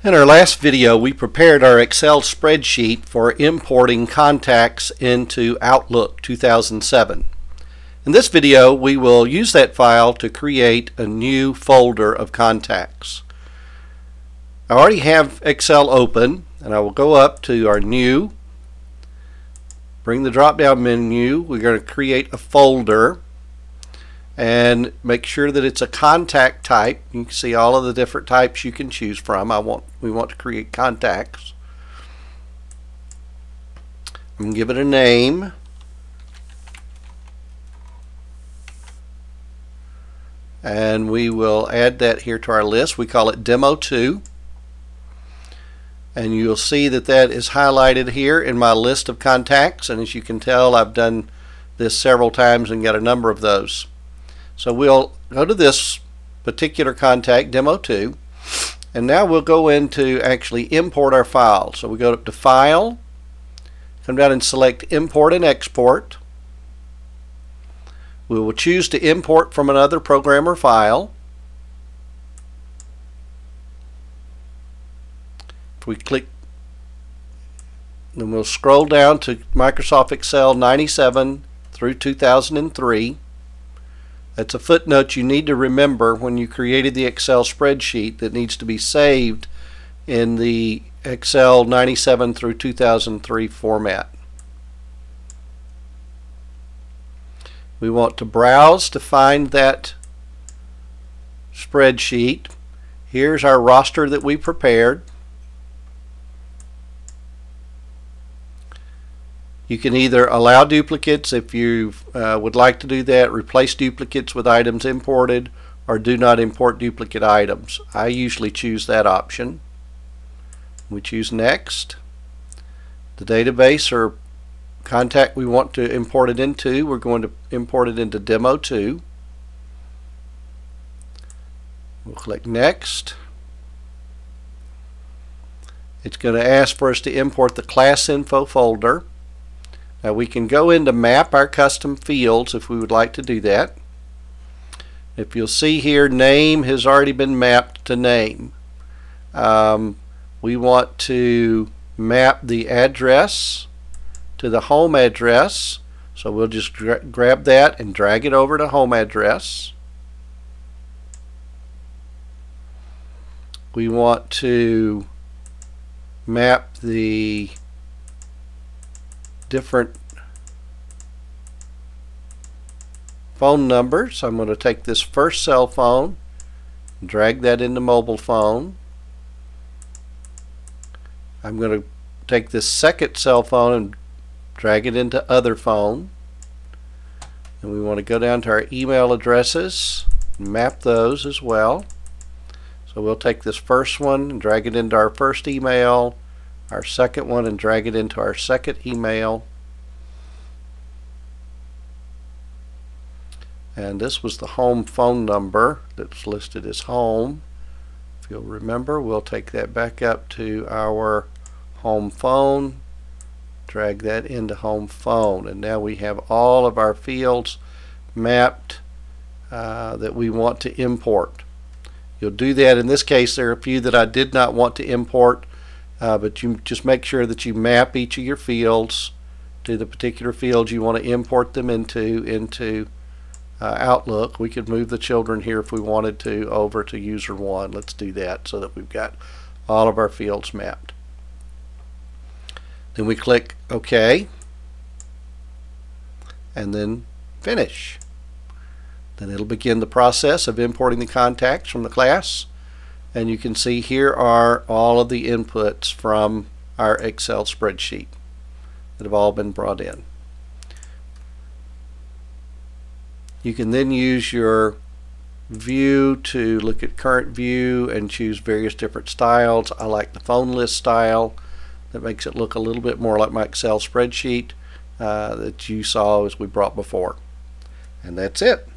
In our last video, we prepared our Excel spreadsheet for importing contacts into Outlook 2007. In this video, we will use that file to create a new folder of contacts. I already have Excel open, and I will go up to our New, bring the drop-down menu. We're going to create a folder and make sure that it's a contact type. You can see all of the different types you can choose from. We want to create contacts. I'm going to give it a name. And we will add that here to our list. We call it Demo 2. And you'll see that that is highlighted here in my list of contacts. And as you can tell, I've done this several times and got a number of those. So we'll go to this particular contact, Demo 2, and now we'll go into actually import our file. So we go up to File, come down and select Import and Export. We will choose to import from another program or file. If we click, then we'll scroll down to Microsoft Excel 97 through 2003. That's a footnote you need to remember when you created the Excel spreadsheet that needs to be saved in the Excel 97 through 2003 format. We want to browse to find that spreadsheet. Here's our roster that we prepared. You can either allow duplicates if you would like to do that, replace duplicates with items imported, or do not import duplicate items. I usually choose that option. We choose Next. The database or contact we want to import it into, we're going to import it into Demo 2. We'll click Next. It's going to ask for us to import the class info folder. Now we can go in to map our custom fields if we would like to do that. If you'll see here, name has already been mapped to name. We want to map the address to the home address, so we'll just grab that and drag it over to home address. We want to map the different phone numbers. I'm going to take this first cell phone, drag that into mobile phone. I'm going to take this second cell phone and drag it into other phone. And we want to go down to our email addresses and map those as well. So we'll take this first one and drag it into our first email, our second one and drag it into our second email. And this was the home phone number that's listed as home. If you'll remember, we'll take that back up to our home phone, drag that into home phone, and now we have all of our fields mapped that we want to import. You'll do that. In this case, there are a few that I did not want to import. But you just make sure that you map each of your fields to the particular fields you want to import them into Outlook. We could move the children here if we wanted to over to user 1. Let's do that so that we've got all of our fields mapped. Then we click OK and then Finish. Then it'll begin the process of importing the contacts from the class. And you can see here are all of the inputs from our Excel spreadsheet that have all been brought in. You can then use your view to look at current view and choose various different styles. I like the phone list style. That makes it look a little bit more like my Excel spreadsheet that you saw as we brought before. And that's it.